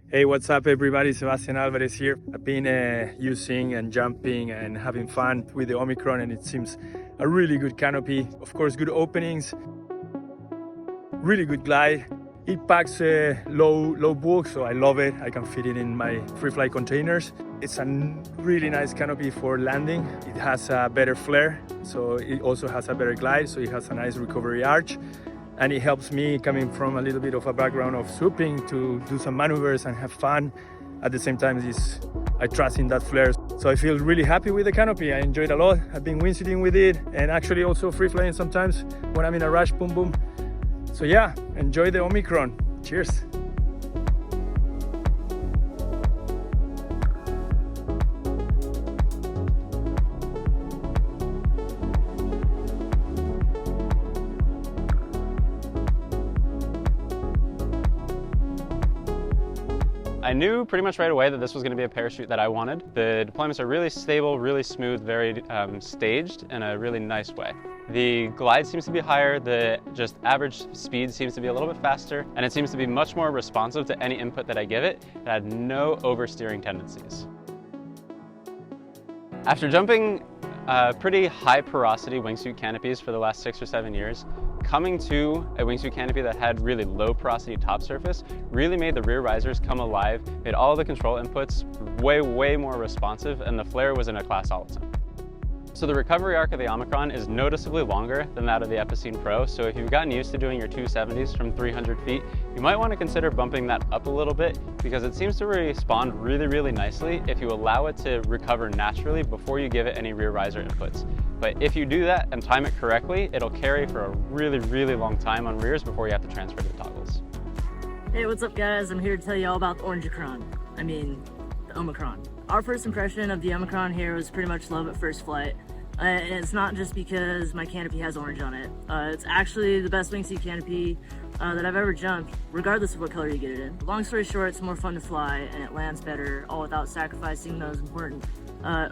Hey, what's up everybody? Sebastian Alvarez here. I've been using and jumping and having fun with the OMICRON, and it seems a really good canopy. Of course, good openings, really good glide. It packs low bulk, so I love it. I can fit it in my free fly containers. It's a really nice canopy for landing. It has a better flare, so it also has a better glide, so it has a nice recovery arch. And it helps me, coming from a little bit of a background of swooping, to do some maneuvers and have fun. At the same time, I trust in that flare. So I feel really happy with the canopy. I enjoyed a lot. I've been wingsuiting with it and actually also free flying sometimes when I'm in a rush, boom, boom. So yeah, enjoy the OMICRON. Cheers. I knew pretty much right away that this was going to be a parachute that I wanted. The deployments are really stable, really smooth, very staged in a really nice way. The glide seems to be higher, the just average speed seems to be a little bit faster, and it seems to be much more responsive to any input that I give it. It had no oversteering tendencies. After jumping pretty high porosity wingsuit canopies for the last 6 or 7 years, coming to a wingsuit canopy that had really low porosity top surface really made the rear risers come alive, made all the control inputs way more responsive, and the flare was in a class all its own. So the recovery arc of the OMICRON is noticeably longer than that of the Epicene Pro, so if you've gotten used to doing your 270s from 300 feet, you might want to consider bumping that up a little bit, because it seems to respond really nicely if you allow it to recover naturally before you give it any rear riser inputs. But if you do that and time it correctly, it'll carry for a really long time on rears before you have to transfer to the toggles. Hey, what's up guys? I'm here to tell you all about the OMICRON. I mean, the OMICRON. Our first impression of the OMICRON here was pretty much love at first flight. And it's not just because my canopy has orange on it. It's actually the best wingsuit canopy that I've ever jumped, regardless of what color you get it in. Long story short, it's more fun to fly and it lands better, all without sacrificing those important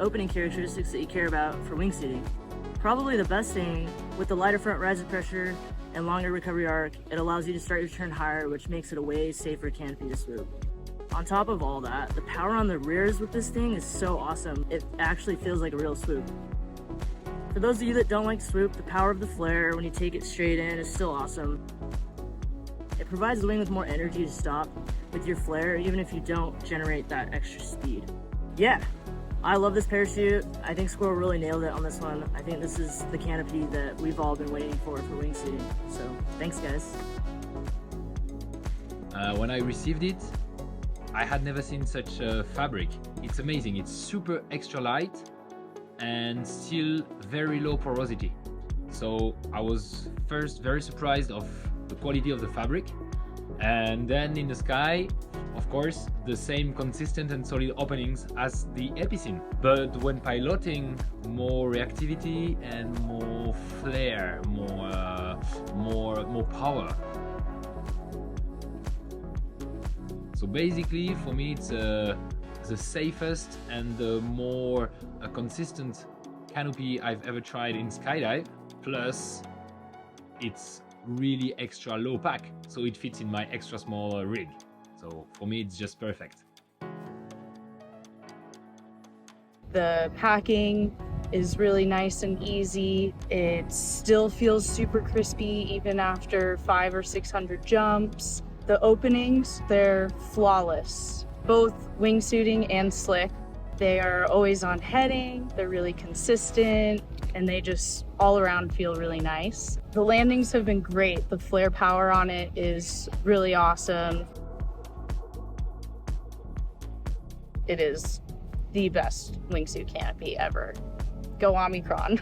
opening characteristics that you care about for wingsuiting. Probably the best thing, with the lighter front riser pressure and longer recovery arc, it allows you to start your turn higher, which makes it a way safer canopy to swoop. On top of all that, the power on the rears with this thing is so awesome, it actually feels like a real swoop. For those of you that don't like swoop, the power of the flare when you take it straight in is still awesome. It provides the wing with more energy to stop with your flare, even if you don't generate that extra speed. Yeah, I love this parachute. I think Squirrel really nailed it on this one. I think this is the canopy that we've all been waiting for wingsuiting. So, thanks guys. When I received it, I had never seen such a fabric. It's amazing. It's super extra light and still very low porosity. So I was first very surprised of the quality of the fabric, and then in the sky, of course, the same consistent and solid openings as the Epicene. But when piloting, more reactivity and more flare, more power. So basically, for me, it's the safest and the more consistent canopy I've ever tried in skydive. Plus, it's really extra low pack, so it fits in my extra small rig. So for me, it's just perfect. The packing is really nice and easy. It still feels super crispy even after 500 or 600 jumps. The openings, they're flawless. Both wingsuiting and slick. They are always on heading, they're really consistent, and they just all around feel really nice. The landings have been great. The flare power on it is really awesome. It is the best wingsuit canopy ever. Go OMICRON.